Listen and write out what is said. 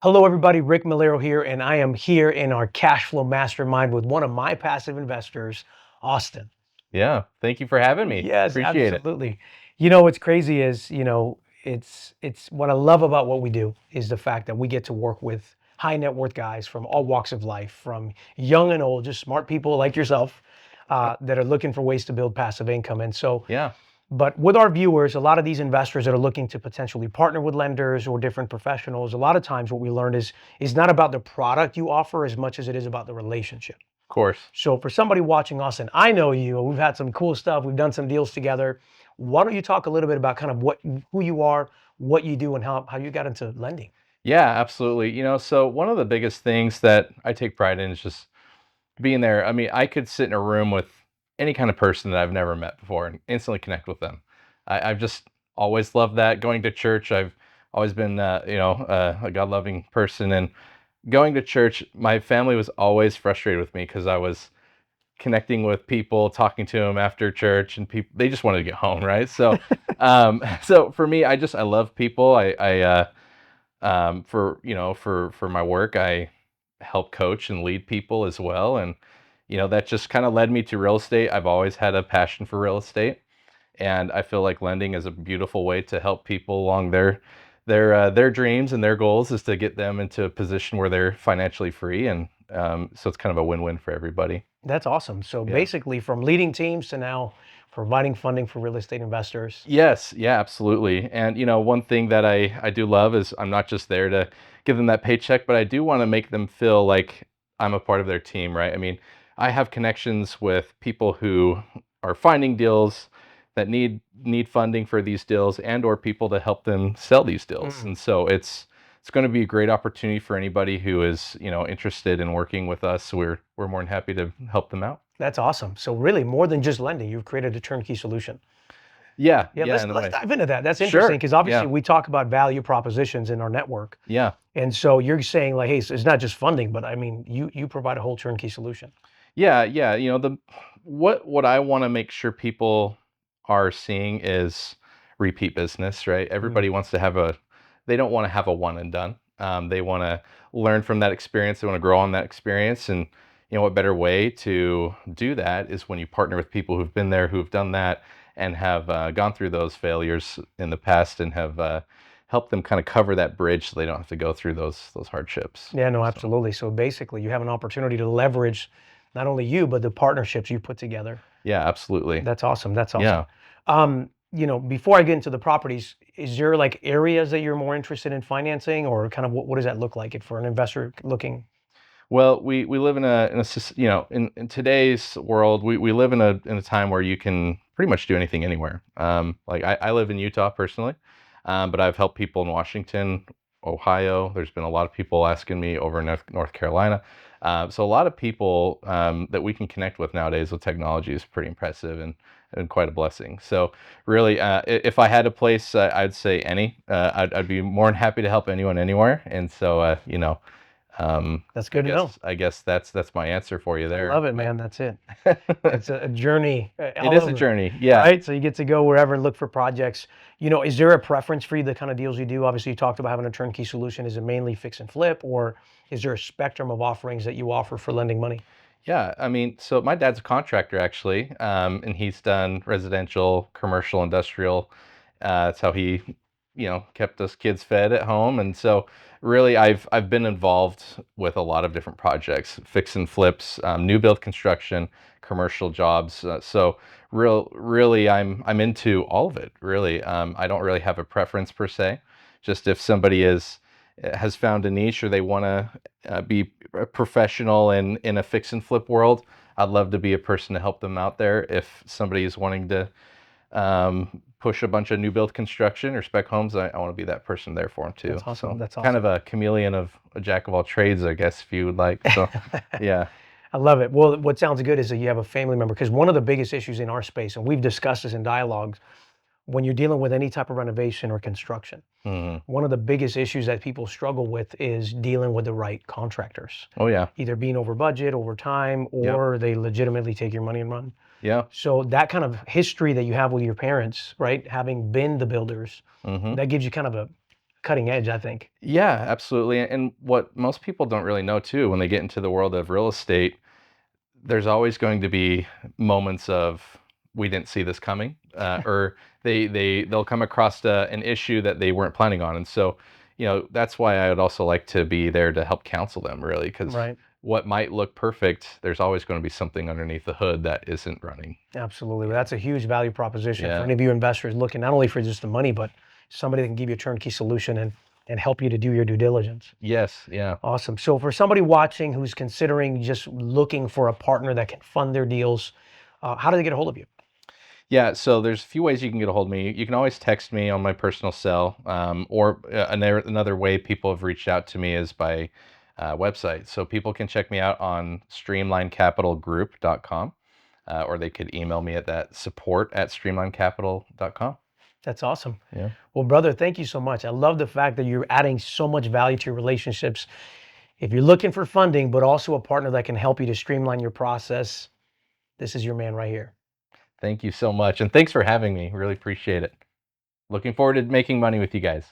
Hello, everybody. Rick Malero here, and I am here in our cash flow mastermind with one of my passive investors, Austin. Yeah, thank you for having me. Yes, Appreciate it. absolutely. What's crazy is, it's what I love about what we do is the fact that we get to work with high net worth guys from all walks of life, from young and old, just smart people like yourself Yep. that are looking for ways to build passive income. And so Yeah, but with our viewers, a lot of these investors that are looking to potentially partner with lenders or different professionals, a lot of times what we learned is not about the product you offer as much as it is about the relationship. of course. So for somebody watching us, and I know you, we've had some cool stuff, we've done some deals together. Why don't you talk a little bit about kind of who you are, what you do, and how you got into lending? Yeah, absolutely. So one of the biggest things that I take pride in is just being there. I mean, I could sit in a room with any kind of person that I've never met before and instantly connect with them. I've just always loved that. Going to church, I've always been, a God-loving person, and going to church, my family was always frustrated with me because I was connecting with people, talking to them after church, and people they just wanted to get home, right? So, so for me, I love people. For for my work, I help coach and lead people as well, and that just kind of led me to real estate. I've always had a passion for real estate, and I feel like lending is a beautiful way to help people along their dreams and their goals is to get them into a position where they're financially free, and so it's kind of a win-win for everybody. That's awesome. So Yeah. basically, from leading teams to now providing funding for real estate investors. Yes, yeah, absolutely. And one thing that I do love is I'm not just there to give them that paycheck, but I do want to make them feel like I'm a part of their team, right? I mean, I have connections with people who are finding deals that need funding for these deals and or people to help them sell these deals. Mm. And so it's going to be a great opportunity for anybody who is, interested in working with us. We're more than happy to help them out. That's awesome. So really, more than just lending, you've created a turnkey solution. Yeah, Yeah, yeah, let's in a let's way. dive into that. That's interesting Sure. because obviously Yeah. we talk about value propositions in our network, Yeah. and so you're saying like, hey, so it's not just funding, but I mean, you provide a whole turnkey solution. Yeah, yeah, the what I wanna make sure people are seeing is repeat business, right? Mm. Everybody wants to have a they don't wanna have a one and done. They wanna learn from that experience, they wanna grow on that experience, and, what better way to do that is when you partner with people who've been there, who've done that, and have, gone through those failures in the past and have, helped them kinda cover that bridge so they don't have to go through those hardships, Yeah, no, so absolutely. So basically, you have an opportunity to leverage not only you but the partnerships you put together. yeah, absolutely. That's awesome. That's awesome. Yeah. Before I get into the properties, is there like areas that you're more interested in financing, or kind of what does that look like for an investor looking? Well, we live in today's world, we live in a time where you can pretty much do anything anywhere. Like I live in Utah personally, but I've helped people in Washington, Ohio. There's been a lot of people asking me over in North Carolina. So a lot of people that we can connect with nowadays with technology is pretty impressive and quite a blessing. So really, if I had a place, I'd say any. I'd be more than happy to help anyone anywhere. And so That's I good to know. guess I guess that's my answer for you I there, love it, but man. That's it. It's a journey it all is a over, journey. Yeah. right? So you get to go wherever and look for projects. Is there a preference for you, the kind of deals you do? Obviously, you talked about having a turnkey solution. Is it mainly fix and flip, or is there a spectrum of offerings that you offer for lending money? Yeah, I mean, so my dad's a contractor actually, and he's done residential, commercial, industrial. That's how he, kept us kids fed at home. And so really I've been involved with a lot of different projects, fix and flips, new build construction, commercial jobs. So really I'm into all of it, really. I don't really have a preference per se. Just if somebody has found a niche or they want to be a professional in a fix and flip world, I'd love to be a person to help them out there. If somebody is wanting to push a bunch of new build construction or spec homes, I want to be that person there for them too. That's awesome. So That's kind of awesome. a chameleon of a jack of all trades, I guess, if you would like. So yeah. I love it. Well, what sounds good is that you have a family member, because one of the biggest issues in our space, and we've discussed this in dialogues, when you're dealing with any type of renovation or construction, Hmm. one of the biggest issues that people struggle with is dealing with the right contractors, Oh yeah. either being over budget, over time, Yep. or they legitimately take your money and run. Yeah. So that kind of history that you have with your parents, right, having been the builders, Hmm. that gives you kind of cutting edge, I think. Yeah, absolutely. And what most people don't really know too, when they get into the world of real estate, there's always going to be moments of we didn't see this coming, or they'll come across an issue that they weren't planning on, and so that's why I would also like to be there to help counsel them, really, because Right. what might look perfect, there's always going to be something underneath the hood that isn't running. Absolutely. Well, Yeah, that's a huge value proposition for yeah, any of you investors looking not only for just the money, but somebody that can give you a turnkey solution and help you to do your due diligence. yes, yeah. Awesome. So for somebody watching who's considering just looking for a partner that can fund their deals, how do they get a hold of you? Yeah, so there's a few ways you can get a hold of me. You can always text me on my personal cell, or another way people have reached out to me is by website. So people can check me out on streamlinecapitalgroup.com, or they could email me at that support@streamlinecapital.com. That's awesome. Yeah. Well, brother, thank you so much. I love the fact that you're adding so much value to your relationships. If you're looking for funding, but also a partner that can help you to streamline your process, this is your man right here. Thank you so much. And thanks for having me. Really appreciate it. Looking forward to making money with you guys.